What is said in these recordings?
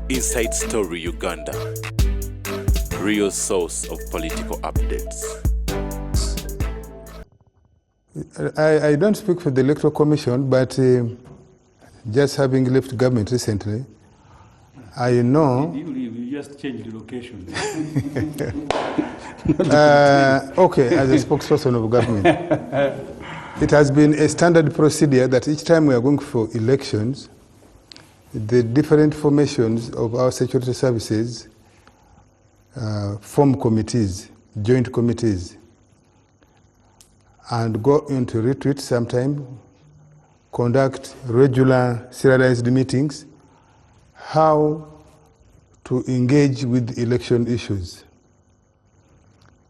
Inside Story Uganda, real source of political updates. I don't speak for the Electoral Commission, but just having left government recently, I know... You just changed the location. Okay, as a spokesperson of government. It has been a standard procedure that each time we are going for elections, the different formations of our security services form committees, joint committees, and go into retreat sometime, conduct regular serialized meetings, how to engage with election issues.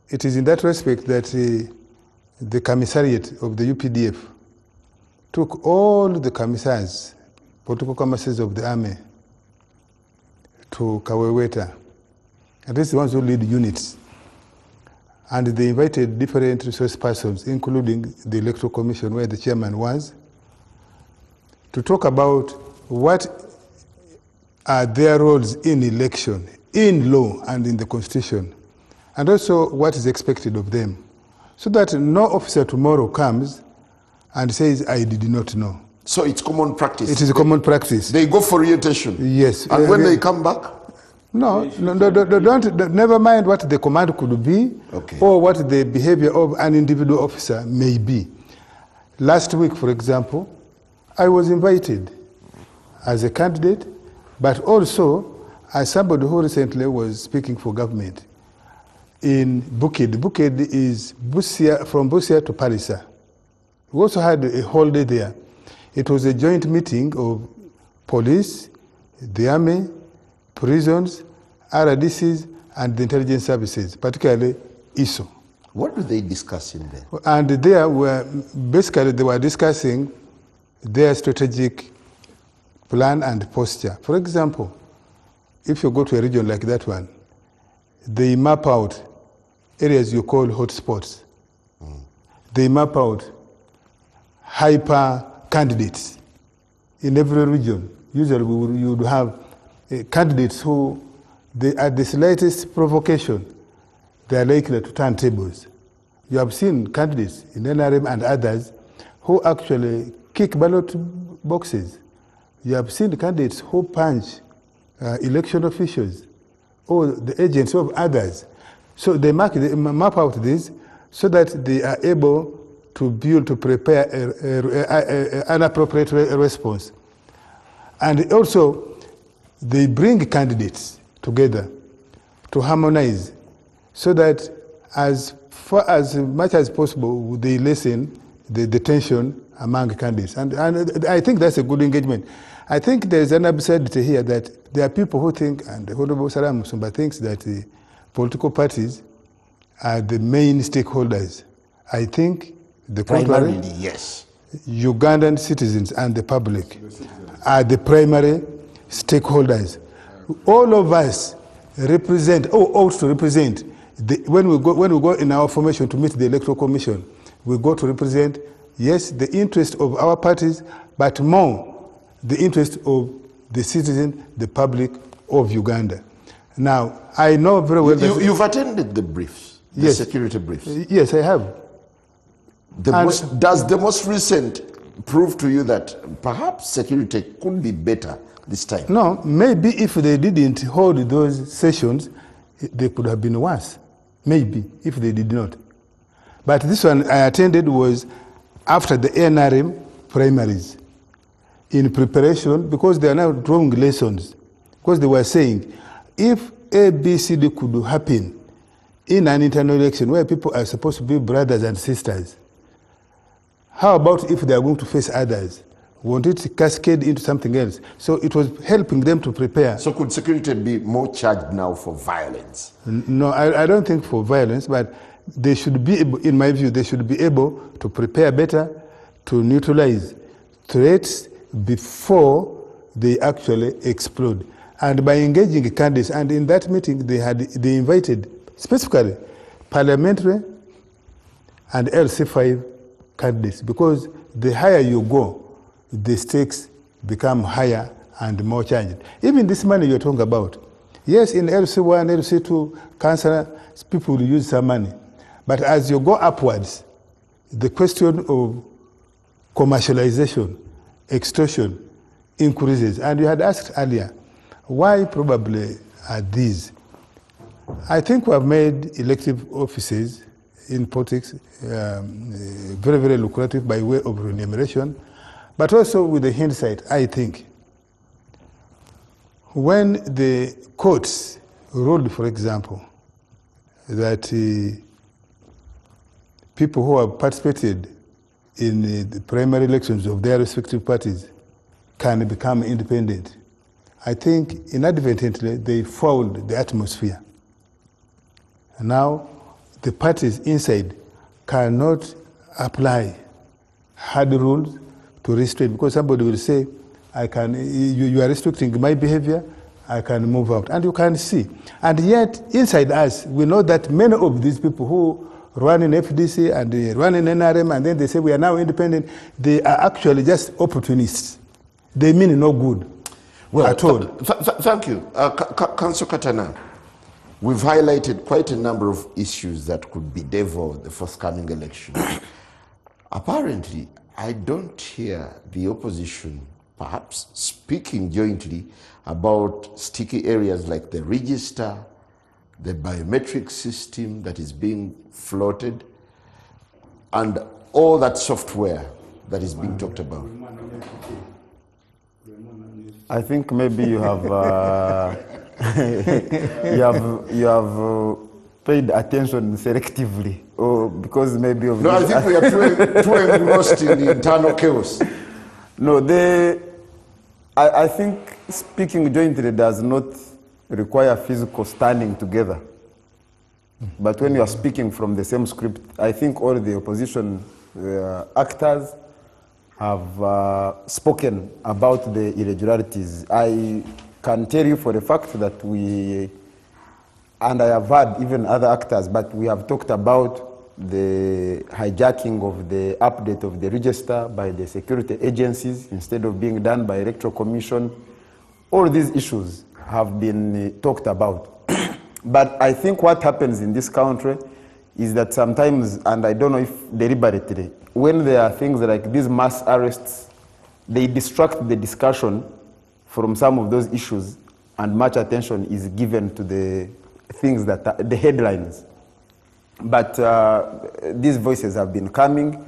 It is in that respect that the commissariat of the UPDF took all the commissars, political commissars of the army, to Kaweweta, and these are the ones who lead units. And they invited different resource persons, including the Electoral Commission, where the chairman was, to talk about what are their roles in election, in law and in the Constitution, and also what is expected of them, so that no officer tomorrow comes and says, I did not know. So it's common practice? It is a common practice. They go for orientation? Yes. And when they come back? No, never mind what the command could be, okay, or what the behavior of an individual officer may be. Last week, for example, I was invited as a candidate, but also as somebody who recently was speaking for government in Bukid. Bukid is Busia, from Busia to Parisa. We also had a whole day there. It was a joint meeting of police, the army, prisons, RDCs, and the intelligence services, particularly ISO. What do they discuss in there? And there were, basically they were discussing their strategic plan and posture. For example, if you go to a region like that one, they map out areas you call hotspots. They map out hyper candidates in every region. Usually you would have candidates who, at the slightest provocation, they are likely to turn tables. You have seen candidates in NRM and others who actually kick ballot boxes. You have seen candidates who punch election officials or the agents of others. So they map out this so that they are able to build, to prepare an appropriate response. And also, they bring candidates together to harmonize so that as much as possible, they lessen the tension among candidates. And I think that's a good engagement. I think there's an absurdity here that there are people who think, and the Honorable Salaam Musumba thinks, that the political parties are the main stakeholders. I think the contrary. Primarily, yes. Ugandan citizens and the public are the primary stakeholders. All of us represent, or ought to represent, when we go in our formation to meet the Electoral Commission, we go to represent, yes, the interest of our parties, but more the interest of the citizen, the public of Uganda. Now, I know very well that... You've attended the briefs, the yes, security briefs? Yes, I have. Does the most recent prove to you that perhaps security could be better this time? No, maybe if they didn't hold those sessions, they could have been worse. Maybe, if they did not. But this one I attended was after the NRM primaries, in preparation, because they are now drawing lessons. Because they were saying, if ABCD could happen in an internal election where people are supposed to be brothers and sisters, how about if they are going to face others? Won't it cascade into something else? So it was helping them to prepare. So could security be more charged now for violence? No, I don't think for violence, but they should be able, in my view, they should be able to prepare better, to neutralize threats before they actually explode. And by engaging candidates, and in that meeting they invited specifically parliamentary and LC5 candidates, because the higher you go, the stakes become higher and more challenging. Even this money you're talking about, yes, in LC1, LC2, cancer, people will use some money. But as you go upwards, the question of commercialization, extortion increases. And you had asked earlier, why probably are these? I think we have made elective offices in politics very, very lucrative by way of remuneration, but also with the hindsight, I think, when the courts ruled, for example, that people who have participated in the primary elections of their respective parties can become independent, I think inadvertently they fouled the atmosphere. And now the parties inside cannot apply hard rules to restrain, because somebody will say, you are restricting my behavior, I can move out. And you can see. And yet, inside us, we know that many of these people who run in FDC and they run in NRM and then they say we are now independent, they are actually just opportunists. They mean no good at all. Thank you. Councillor Katana, we've highlighted quite a number of issues that could bedevil the forthcoming election. Apparently, I don't hear the opposition perhaps speaking jointly about sticky areas like the register, the biometric system that is being floated, and all that software that is being talked about. I think maybe you have you have paid attention selectively, or because maybe of no, I think we are too engrossed in the internal chaos. No, I think speaking jointly does not require physical standing together. But when you are speaking from the same script, I think all the opposition actors have spoken about the irregularities. I can tell you for the fact that and I have heard even other actors, but we have talked about the hijacking of the update of the register by the security agencies instead of being done by Electoral Commission. All these issues have been talked about. But I think what happens in this country is that sometimes, and I don't know if deliberately, when there are things like these mass arrests, they distract the discussion from some of those issues, and much attention is given to the things that are the headlines. But these voices have been coming,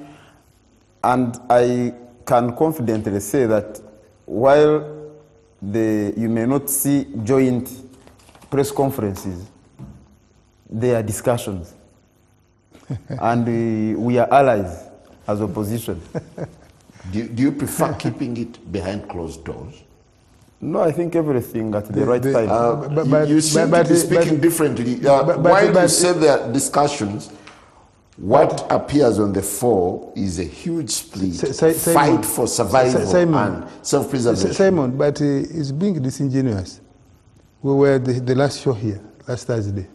and I can confidently say that while you may not see joint press conferences, there are discussions. And we are allies as opposition. Do you prefer keeping it behind closed doors? No, I think everything at the right time. You seem to be speaking differently. While you say there are discussions, what appears on the fore is a huge split, fight for survival and self-preservation. Simon, but it's being disingenuous. We were the last show here, last Thursday.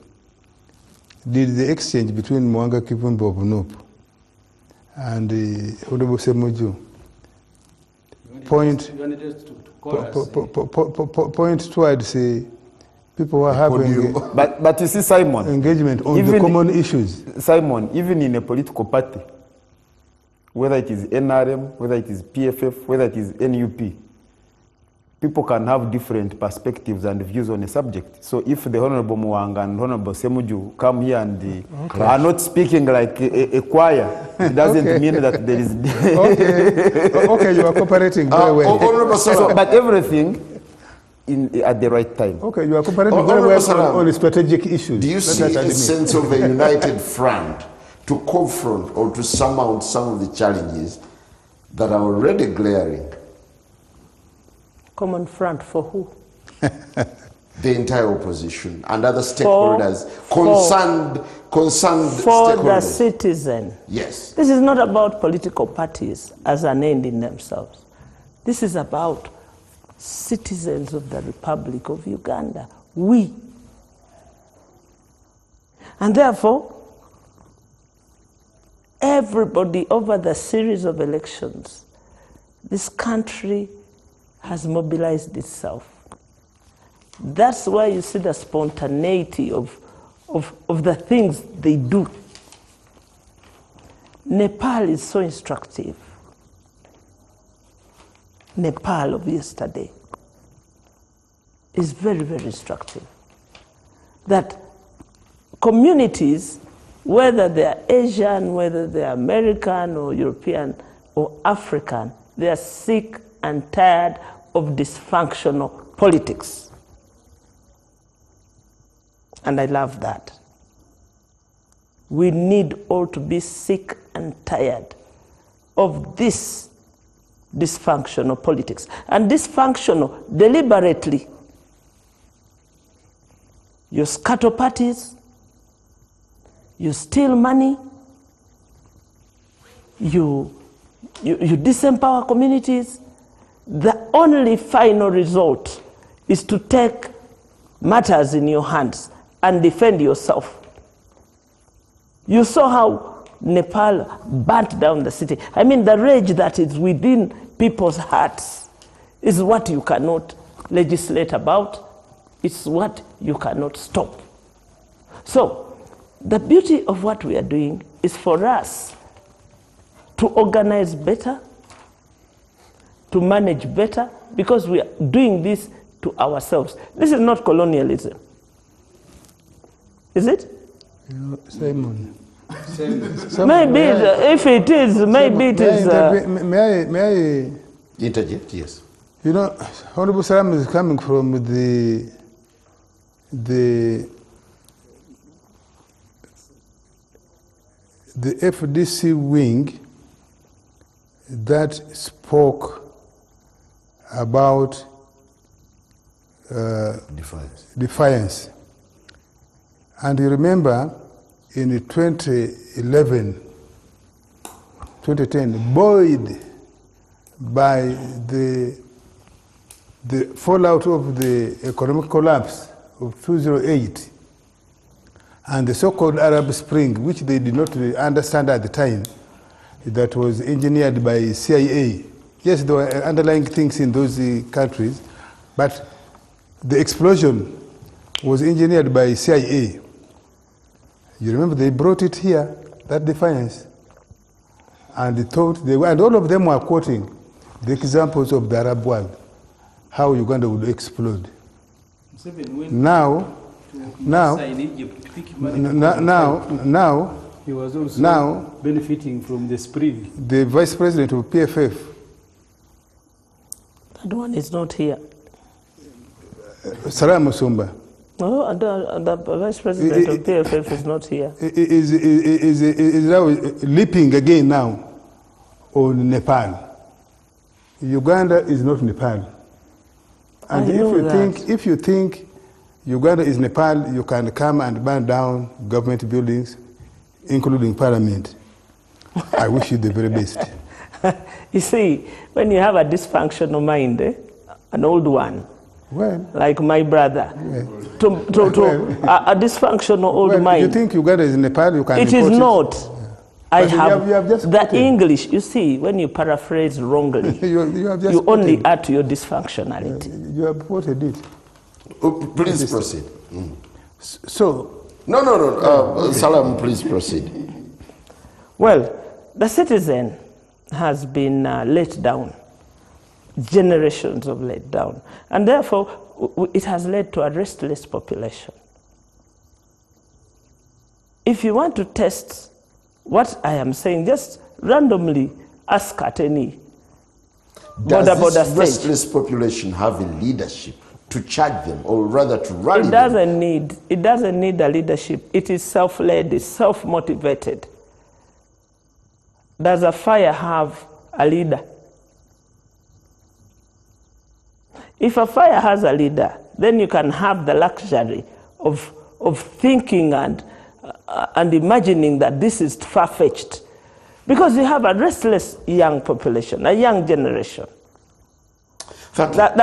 Did the exchange between Mwanga Kivumbi of NUP and Honorable Semuju point towards people who are having but you see, Simon, engagement on the common issues. Simon, even in a political party, whether it is NRM, whether it is PFF, whether it is NUP, people can have different perspectives and views on a subject. So if the Honorable Mwanga and Honorable Semuju come here and are not speaking like a choir, it doesn't mean that there is... okay, you are cooperating very well. But everything at the right time. Okay, you are cooperating very well on strategic issues. Do you see a sense of a united front to confront or to surmount some of the challenges that are already glaring? Common front for who? The entire opposition and other stakeholders, concerned for stakeholders. The citizen. Yes. This is not about political parties as an end in themselves. This is about citizens of the Republic of Uganda. We. And therefore, everybody over the series of elections, this country has mobilized itself. That's why you see the spontaneity of the things they do. Nepal is so instructive. Nepal of yesterday is very, very instructive. That communities, whether they're Asian, whether they're American or European or African, they are sick and tired of dysfunctional politics. And I love that. We need all to be sick and tired of this dysfunctional politics. And dysfunctional deliberately. You scatter parties, you steal money, you disempower communities. The only final result is to take matters in your hands and defend yourself. You saw how Nepal burnt down the city. I mean, the rage that is within people's hearts is what you cannot legislate about. It's what you cannot stop. So, the beauty of what we are doing is for us to organize better, to manage better, because we are doing this to ourselves. This is not colonialism. Is it? Simon. Maybe if it is, maybe it is. May I Interject, yes. You know, Honorable Salaam is coming from the FDC wing that spoke about defiance. And you remember in 2011, 2010, buoyed by the fallout of the economic collapse of 2008 and the so-called Arab Spring, which they did not understand at the time, that was engineered by CIA. Yes, there were underlying things in those countries, but the explosion was engineered by CIA. You remember they brought it here, that defiance, and they thought and all of them were quoting the examples of the Arab world, how Uganda would explode. Now, he was also benefiting from the spring. The vice president of PFF. That one is not here. Salaam Musumba. No, the vice president of PFF is not here. Is now leaping again now on Nepal. Uganda is not Nepal. And if you think Uganda is Nepal, you can come and burn down government buildings, including parliament. I wish you the very best. You see, when you have a dysfunctional mind, an old one, like my brother, a dysfunctional old mind. You think Uganda is Nepal, you can It is not. Yeah. I But have, you have just the quoted. English, you see, when you paraphrase wrongly, you have just you only quoted. add to your dysfunctionality. You have quoted it. Oh, please proceed. So, No. Salaam, please proceed. Well, the citizen has been let down. Generations of let down. And therefore, it has led to a restless population. If you want to test what I am saying, just randomly ask at any border Does this stage. restless population have a leadership to charge them, or rather to rally It doesn't need a leadership. It is self-led, it's self-motivated. Does a fire have a leader? If a fire has a leader, then you can have the luxury of thinking and imagining that this is far-fetched. Because you have a restless young population, a young generation.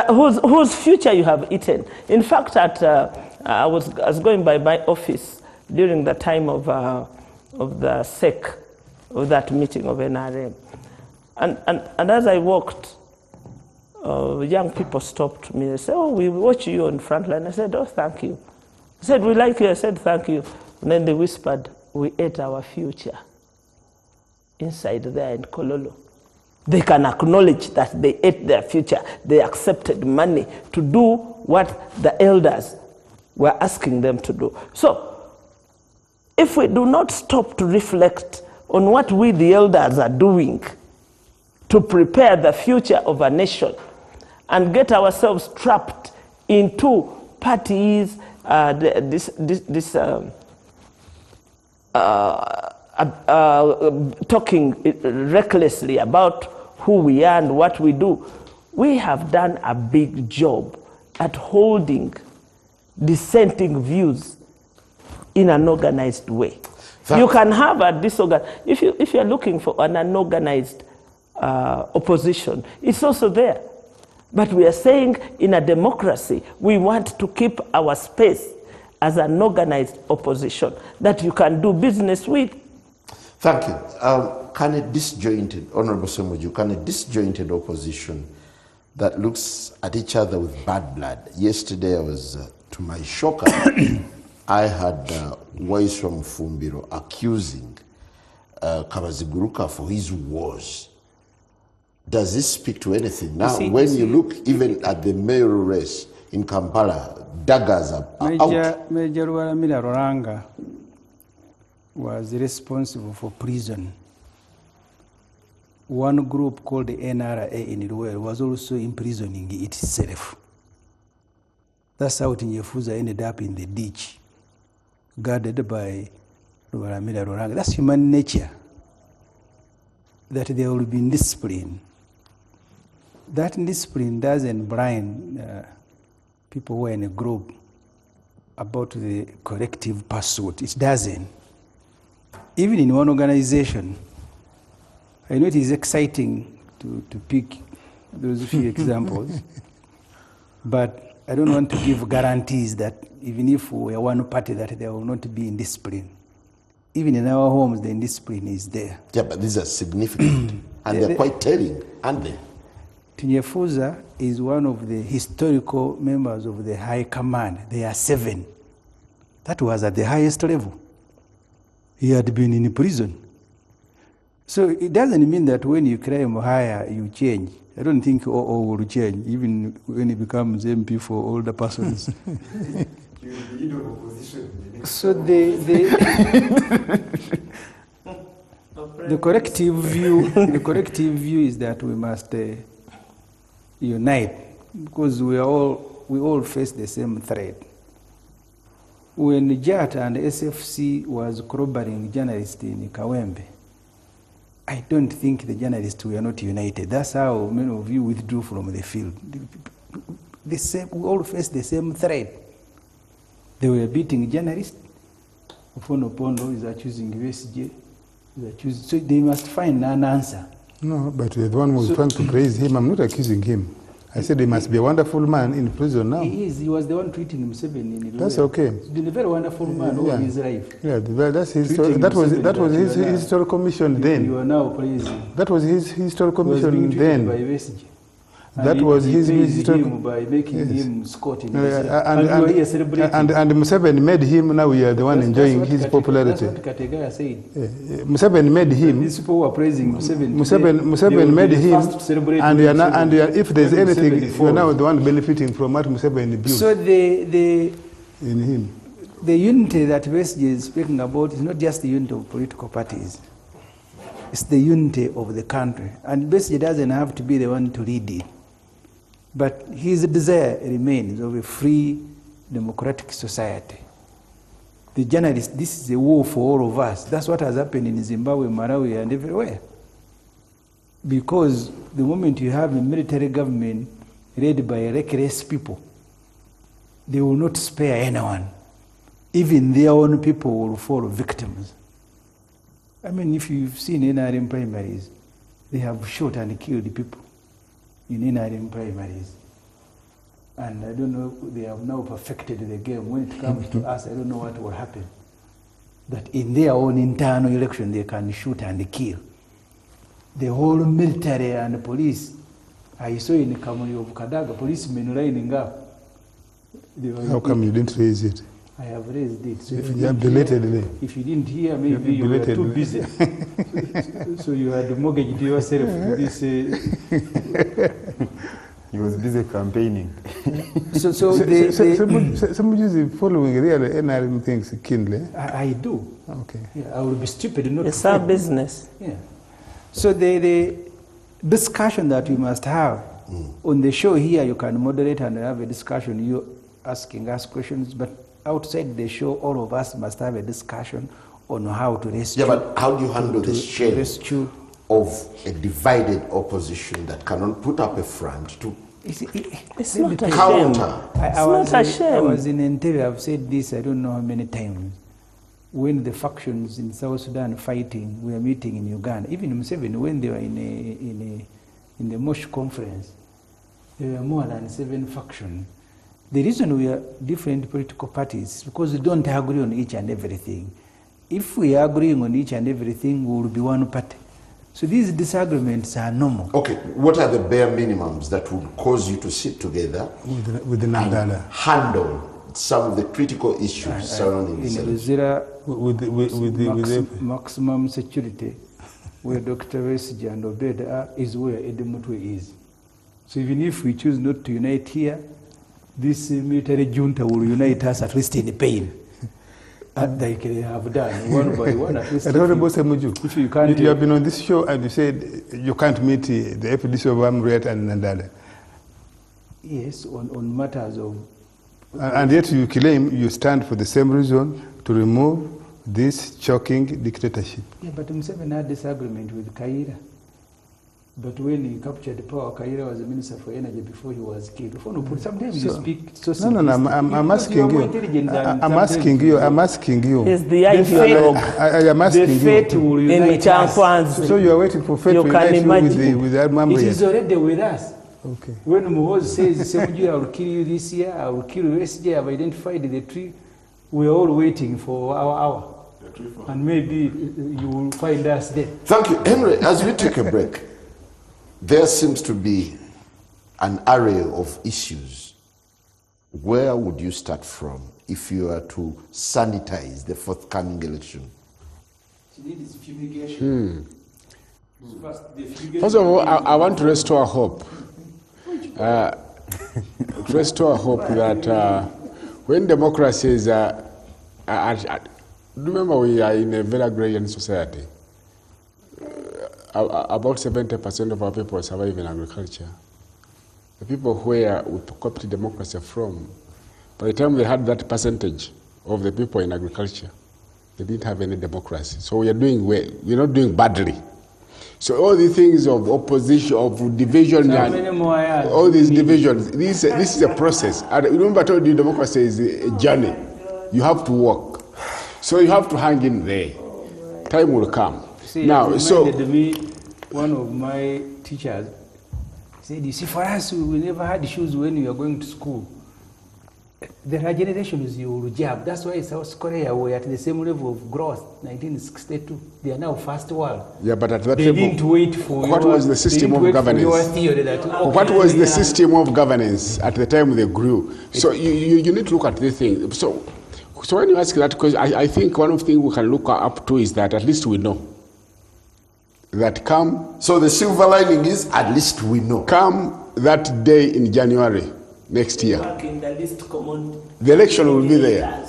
Whose future you have eaten. In fact, I was going by my office during the time of the SEC, of that meeting of NRM. And as I walked, young people stopped me. They said, oh, we watch you on Frontline. I said, oh, thank you. They said, we like you. I said, thank you. And then they whispered, we ate our future inside there in Kololo. They can acknowledge that they ate their future. They accepted money to do what the elders were asking them to do. So, if we do not stop to reflect on what we, the elders, are doing to prepare the future of a nation and get ourselves trapped into parties, talking recklessly about who we are and what we do, we have done a big job at holding dissenting views in an organized way. You can have a disorganized, if you're looking for an unorganized opposition, it's also there. But we are saying in a democracy, we want to keep our space as an organized opposition that you can do business with. Thank you. Can a disjointed, Honorable Semuju, can a disjointed opposition that looks at each other with bad blood? Yesterday I was, to my shocker, I had voice from Fumbiro accusing Kabaziguruka for his wars. Does this speak to anything? Now, when you look even at the mayoral race in Kampala, daggers are out. Major Waramira Roranga was responsible for prison. One group called the NRA in Ruel was also imprisoning itself. That's how Tinyefuza ended up in the ditch, guarded by Waramira Roranga. That's human nature, that there will be discipline. That discipline doesn't blind people who are in a group about the collective pursuit. It doesn't. Even in one organization, I know it is exciting to pick those few examples, but I don't want to give guarantees that even if we are one party that there will not be indiscipline. Even in our homes, the indiscipline is there. Yeah, but these are significant, and they're quite telling, aren't they? Tinyefuza is one of the historical members of the High Command. There are 7. That was at the highest level. He had been in prison. So it doesn't mean that when you climb higher, you change. I don't think will change, even when he becomes MP for older persons. So the corrective view is that we must unite, because we all face the same threat. When JAT and SFC was corroborating journalists in Kawembe, I don't think the journalists were not united. That's how many of you withdrew from the field. We all face the same threat. They were beating journalists. Ofono Pondo is accusing USJ. So they must find an answer. No, but the one who was trying to praise him, I'm not accusing him. I said he must be a wonderful man in prison now. He is. He was the one treating himself in That's okay. He's been a very wonderful man all his life. Yeah, that's his that was his historical mission then. You are now praising. That was his historical mission then. By USG. That was his historical by making him Scott in and Museveni made him, now we are the one enjoying his popularity. That's what Kategaya said. Museveni made him. These people were praising Museveni. Museveni made him, and if there's anything, you are now the one benefiting from what Museveni built. So in him. The unity that USG is speaking about is not just the unity of political parties. It's the unity of the country. And USG doesn't have to be the one to lead it. But his desire remains of a free, democratic society. The journalists, this is a war for all of us. That's what has happened in Zimbabwe, Malawi, and everywhere. Because the moment you have a military government led by reckless people, they will not spare anyone. Even their own people will fall victims. I mean, if you've seen NRM primaries, they have shot and killed people in NRM primaries. And I don't know, they have now perfected the game. When it comes to us, I don't know what will happen. That in their own internal election, they can shoot and kill. The whole military and police I saw in the Kamari of Kadaga, policemen lining up. How come you didn't raise it? I have raised it. So if you didn't hear, maybe you were too busy. So you had mortgaged yourself with this. He was busy campaigning. Somebody is following really NRM things keenly. I do. Okay. Yeah, I would be stupid not It's to. our business. Yeah. So the discussion that we must have on the show here, you can moderate and have a discussion. You asking us questions, but outside the show, all of us must have a discussion on how to rescue. Yeah, but how do you handle the shame rescue of a divided opposition that cannot put up a front to It's not a shame. counter? It's not a shame. I was in Entebbe, I've said this, I don't know how many times. When the factions in South Sudan fighting, we are meeting in Uganda. Even Museveni, when they were in the Mosh conference, there were more than 7 factions. The reason we are different political parties is because we don't agree on each and everything. If we are agreeing on each and everything, we will be one party. So these disagreements are normal. Okay, what are the bare minimums that would cause you to sit together with the and handle some of the critical issues surrounding the Luzira, with maximum security, where Dr. Resiji and Obed are, is where Edemutwe is. So even if we choose not to unite here, this military junta will unite us at least in pain. Like they have done, one by one at least. If you can't, you have been on this show and you said you can't meet the FDC of Amriat and Nandale. Yes, on matters of... And yet you claim you stand for the same reason, to remove this shocking dictatorship. Yeah, but Museveni had disagreement with Kaira. But when he captured the power, Kaira was the Minister for Energy before he was killed. Sometimes you speak so simply. No, I'm asking you. I'm asking you. It's the ideologue. I am asking the fate you. will unite us. So you are waiting for fate to unite you with Amriat. It is already with us. Okay. When Muhoz says, I will kill you this year, I will kill you this year, I've identified the tree, we are all waiting for our hour. And maybe you will find us there. Thank you. Henry, as we take a break, there seems to be an array of issues. Where would you start from if you were to sanitize the forthcoming election? First of all, I want to restore hope. Restore hope that when democracy is... remember, we are in a very agrarian society. About 70% of our people survive in agriculture. The people where we copied democracy from, by the time they had that percentage of the people in agriculture, they didn't have any democracy. So we are doing well. We're not doing badly. So all these things of opposition, of division, and all these divisions, this is a process. And remember, I told you democracy is a journey. You have to walk. So you have to hang in there. Time will come. See, Now, so me, one of my teachers said, you see, for us, we never had shoes when we were going to school. There are generations you will jab. That's why South Korea were at the same level of growth, 1962. They are now first world. Yeah, but at that they didn't wait for what was the system of governance? What was the system of governance at the time they grew? So you need to look at this thing. So when you ask that question, I think one of the things we can look up to is that at least we know that come. So the silver lining is at least we know. Come that day in January next year. The election will be there.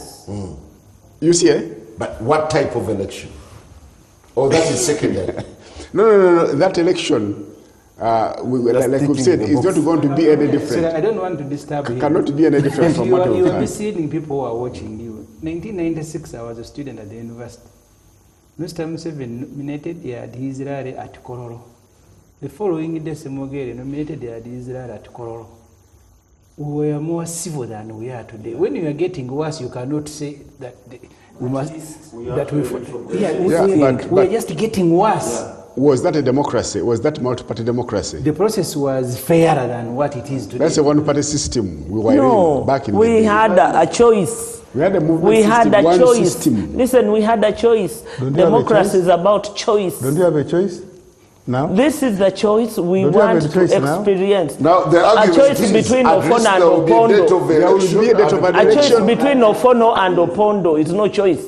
You see, eh? But what type of election? Oh, that is secondary. No. That election, like we've said, is not going to be any different. So I don't want to disturb you. Cannot be any different from what we've You are had. misleading people who are watching you. 1996, I was a student at the university. Mr. Museveni nominated Israel at Kororo. The following day, Semogere nominated Israel at Kororo. We were more civil than we are today. When you are getting worse, you cannot say that we must. We are just getting worse. Yeah. Was that a democracy? Was that multi-party democracy? The process was fairer than what it is today. That's a one-party system we were in back in the day. We had a choice. We had a movement We had system, a one choice. system. Listen, we had a choice. Democracy is about choice. Don't you have a choice? Now? This is the choice we Don't you have want a to choice now? experience. Now, the A argument choice is, between at least Ofono and there will be a date Opondo. of There will election. be a date of an A choice election. between Ofono and Opondo is no choice.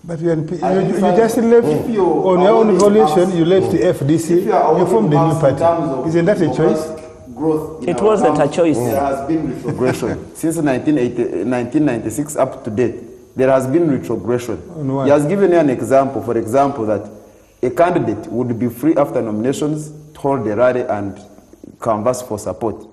But you just left on your own volition, you left the FDC, you formed a new party. Isn't that a choice? It wasn't a choice. There has been retrogression. Since 1996 up to date, there has been retrogression. On what? He has given you an example, for example, that a candidate would be free after nominations to hold a rally and canvass for support.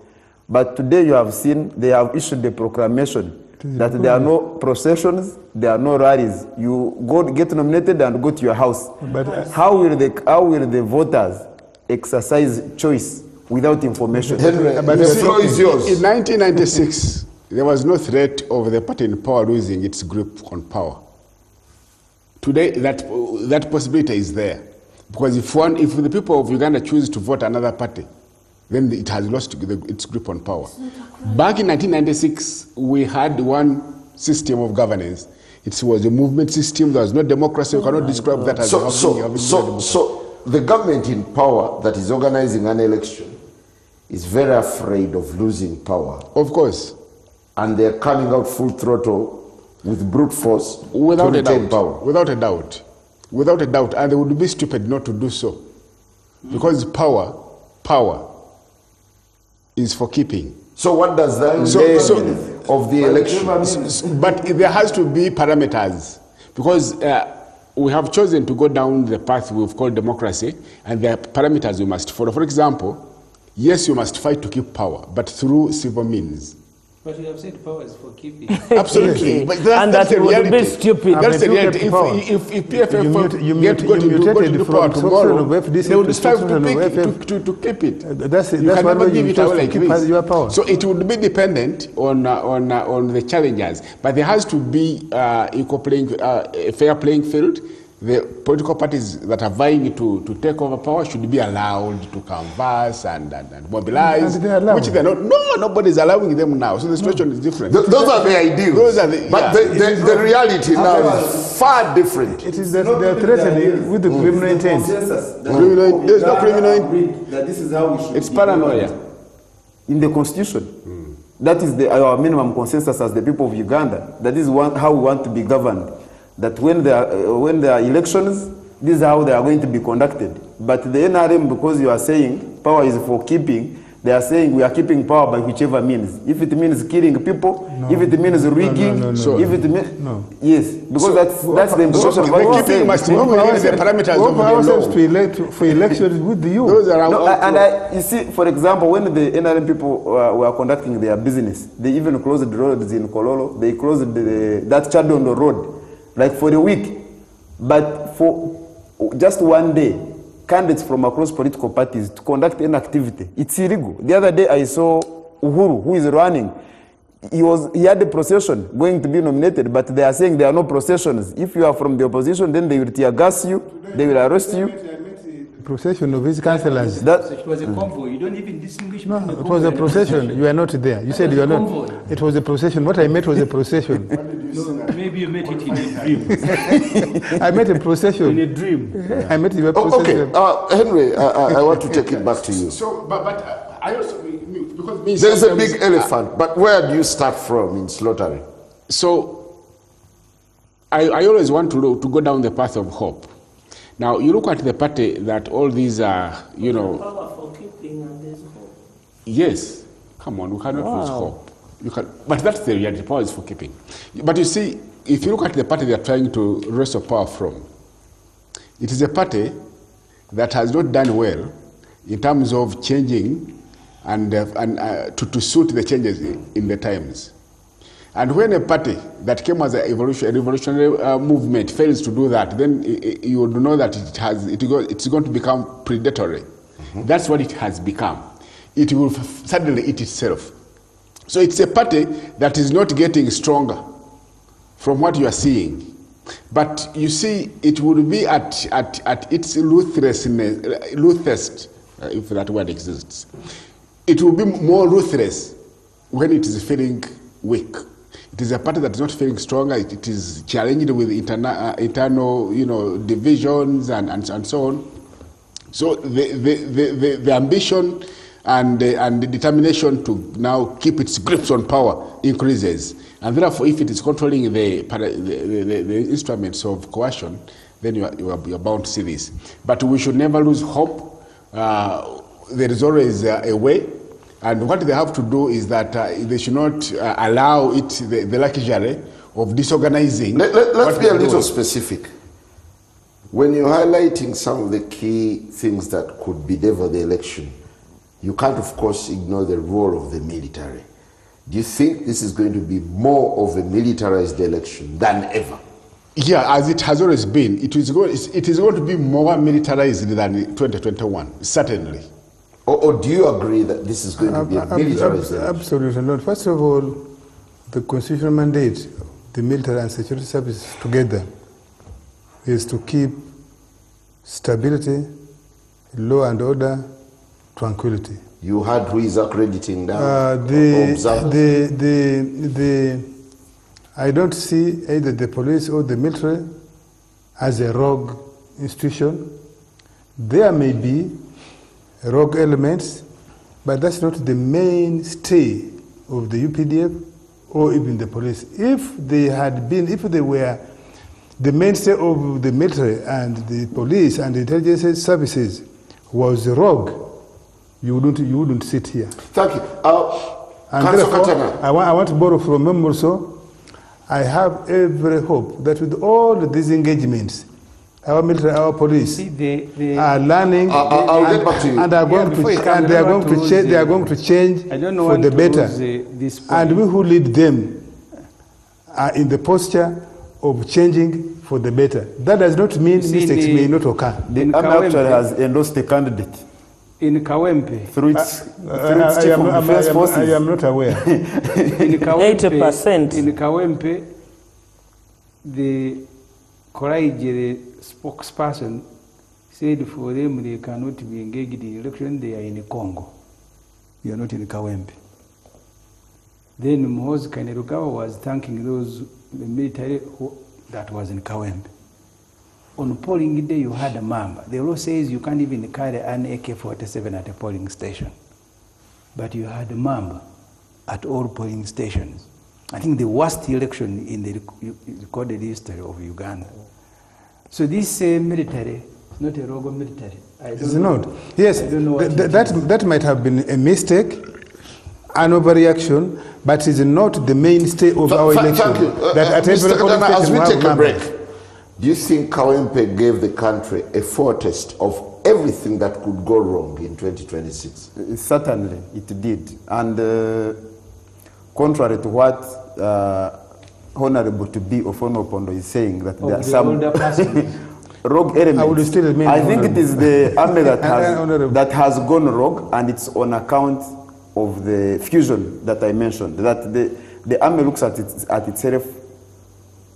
But today you have seen they have issued a proclamation that there are no processions, there are no rallies. You go get nominated and go to your house. But how will the voters exercise choice without information? Henry, But the floor is yours. In 1996, there was no threat of the party in power losing its grip on power. Today, that possibility is there. Because if the people of Uganda choose to vote another party, then it has lost its grip on power. Back in 1996, we had one system of governance. It was a movement system. There was no democracy. You cannot describe that as So the government in power that is organizing an election is very afraid of losing power. Of course. And they're coming out full throttle with brute force Without to a retain doubt. power. Without a doubt. Without a doubt. And they would be stupid not to do so. Because power is for keeping. So what does that mean of the election? But there has to be parameters. Because we have chosen to go down the path we've called democracy, and there are parameters we must follow. For example, yes, you must fight to keep power, but through civil means. But you have said power is for keeping. Absolutely. But And that's that the would reality. be stupid. That's the I mean, reality. you get power. If PFF You get mutated go to power from tomorrow, FDC they would to strive to FF. keep it. That's You one can never way give you it chose away to like keep this. your power. So it would be dependent on the challengers. But there has to be equal playing, a fair playing field. The political parties that are vying to take over power should be allowed to canvass and mobilize, And they're allowed. which they're not. No, nobody's allowing them now. So the situation is different. Those are the ideals. Those are the- but yeah. the reality now is far different. It is that they are threatening with the criminal intent. There's no criminal intent. That this is how we should It's be paranoia. governed. In the constitution. That is our minimum consensus as the people of Uganda. That is how we want to be governed. That when there are elections, this is how they are going to be conducted. But the NRM, because you are saying power is for keeping, they are saying we are keeping power by whichever means. If it means killing people, if it means rigging, if it means yes, because that's the imposition of what The you keeping say. must be within the parameters of the ourselves law. to elect for elections with you. Those are No, our and you see, for example, when the NRM people were conducting their business, they even closed the roads in Kololo. They closed that Chadondo road, like for a week. But for just one day, candidates from across political parties to conduct any activity, it's illegal. The other day I saw Uhuru, who is running. He had a procession going to be nominated, but they are saying there are no processions. If you are from the opposition, then they will tear gas you, they will arrest you. Procession of his councillors. It was a convoy. You don't even distinguish No, between it was a procession. You are not there. You said you are not. It was a procession. What I met was a procession. No, maybe you met it in a dream. I met a procession. In a dream. I met a Oh, procession. okay, Henry, I want to take it back to you. So, but I also because me There's a sometimes- big elephant, but where do you start from in slaughtering? So, I always want to go down the path of hope. Now, you look at the party that all these are, Power for keeping and there's hope. yes, come on, we cannot lose hope. But that's the reality, power is for keeping. But you see, if you look at the party they are trying to wrestle power from, it is a party that has not done well in terms of changing and to suit the changes in the times. And when a party that came as a revolutionary movement fails to do that, then you would know that it's going to become predatory. Mm-hmm. That's what it has become. It will suddenly eat itself. So it's a party that is not getting stronger from what you are seeing. But you see, it would be at its ruthless, if that word exists. It will be more ruthless when it is feeling weak. It is a party that is not feeling stronger. It is challenged with internal divisions and so on. So the ambition and the determination to now keep its grips on power increases. And therefore, if it is controlling the instruments of coercion, then you are bound to see this. But we should never lose hope. There is always a way. And what they have to do is that they should not allow it the luxury of disorganizing. Let's be a little specific. When you're highlighting some of the key things that could bedevil the election, you can't, of course, ignore the role of the military. Do you think this is going to be more of a militarized election than ever? Yeah, as it has always been, it is going to be more militarized than 2021, certainly. Or do you agree that this is going to be a militarized election? Absolutely not. First of all, the constitutional mandate, the military and security services together, is to keep stability, law and order, tranquility. You heard who is accrediting now? I don't see either the police or the military as a rogue institution. There may be rogue elements, but that's not the mainstay of the UPDF or even the police. If they were the mainstay of the military and the police and the intelligence services was rogue, you wouldn't sit here. Thank you. And therefore, I want to borrow from him also. I have every hope that with all these engagements, our military, our police are learning and they are going to change for the better. And we who lead them are in the posture of changing for the better. That does not mean mistakes may not occur. The army actually has endorsed a candidate. In Kawempe. Through its chief of defense forces. I am not aware. In Kawempe, 80%. In Kawempe, the Koraije spokesperson said for them they cannot be engaged in election, they are in Congo. You are not in Kawempe. Then Muhoozi Kainerugaba was thanking the military that was in Kawempe. On polling day, you had a mamba. The law says you can't even carry an AK-47 at a polling station. But you had a mamba at all polling stations. I think the worst election in the recorded history of Uganda. So this military is not a rogue military. It's not. Yes, that might have been a mistake, an overreaction, but it's not the mainstay of our election. Thank you. Mr. Katana, as we take a break, do you think Kawempe gave the country a foretaste of everything that could go wrong in 2026? Certainly, it did. And contrary to what Honorable to be of Opondo is saying, that there are some rogue elements. I think it is the army that has gone rogue, and it's on account of the fusion that I mentioned, that the army looks at itself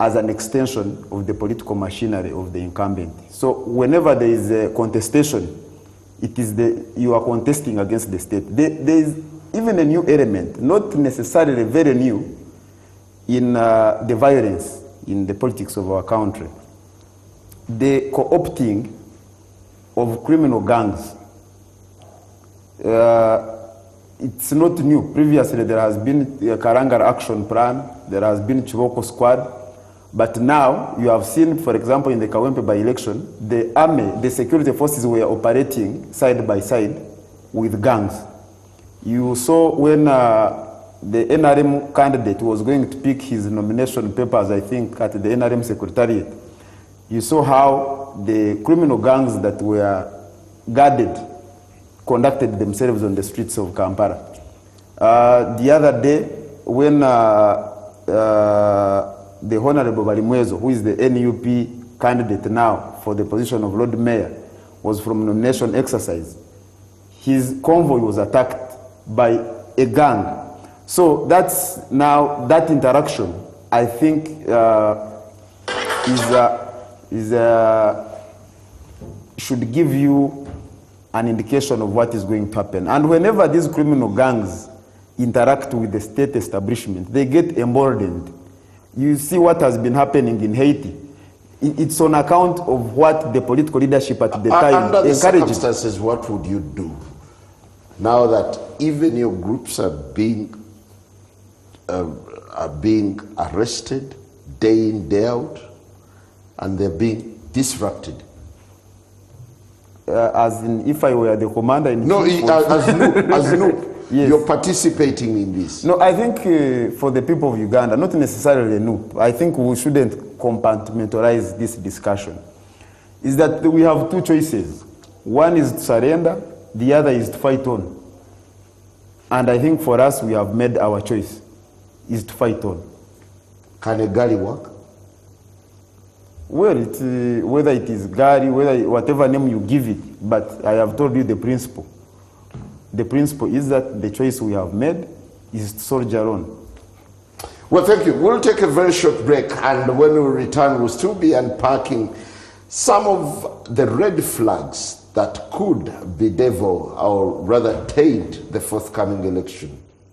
as an extension of the political machinery of the incumbent. So whenever there is a contestation, it is you are contesting against the state. There is even a new element, not necessarily very new, in the violence in the politics of our country. The co-opting of criminal gangs. It's not new. Previously, there has been a Karangar Action Plan, there has been Chiboko Squad, but now you have seen, for example, in the Kawempe by-election, the army, the security forces were operating side by side with gangs. You saw when the NRM candidate was going to pick his nomination papers, I think, at the NRM Secretariat, you saw how the criminal gangs that were guarded conducted themselves on the streets of Kampala. The other day, when the Honorable Balimwezo, who is the NUP candidate now for the position of Lord Mayor, was from nomination exercise, his convoy was attacked by a gang. So that's now, that interaction, I think, should give you an indication of what is going to happen. And whenever these criminal gangs interact with the state establishment, they get emboldened. You see what has been happening in Haiti. It's on account of what the political leadership at the time Under the encouraged. circumstances, what would you do now that even your groups are being arrested day in, day out, and they're being disrupted? As in, if I were the commander in No, chief as Noop, Yes. you're participating in this. No, I think for the people of Uganda, not necessarily NUP, I think we shouldn't compartmentalize this discussion. Is that we have two choices. One is to surrender, the other is to fight on. And I think for us, we have made our choice, is to fight on. Can a Gari work? Well, whether it is Gari, whatever name you give it, but I have told you the principle. The principle is that the choice we have made is to soldier on. Well, thank you. We'll take a very short break, and when we return, we'll still be unpacking some of the red flags that could bedevil or rather taint the forthcoming election.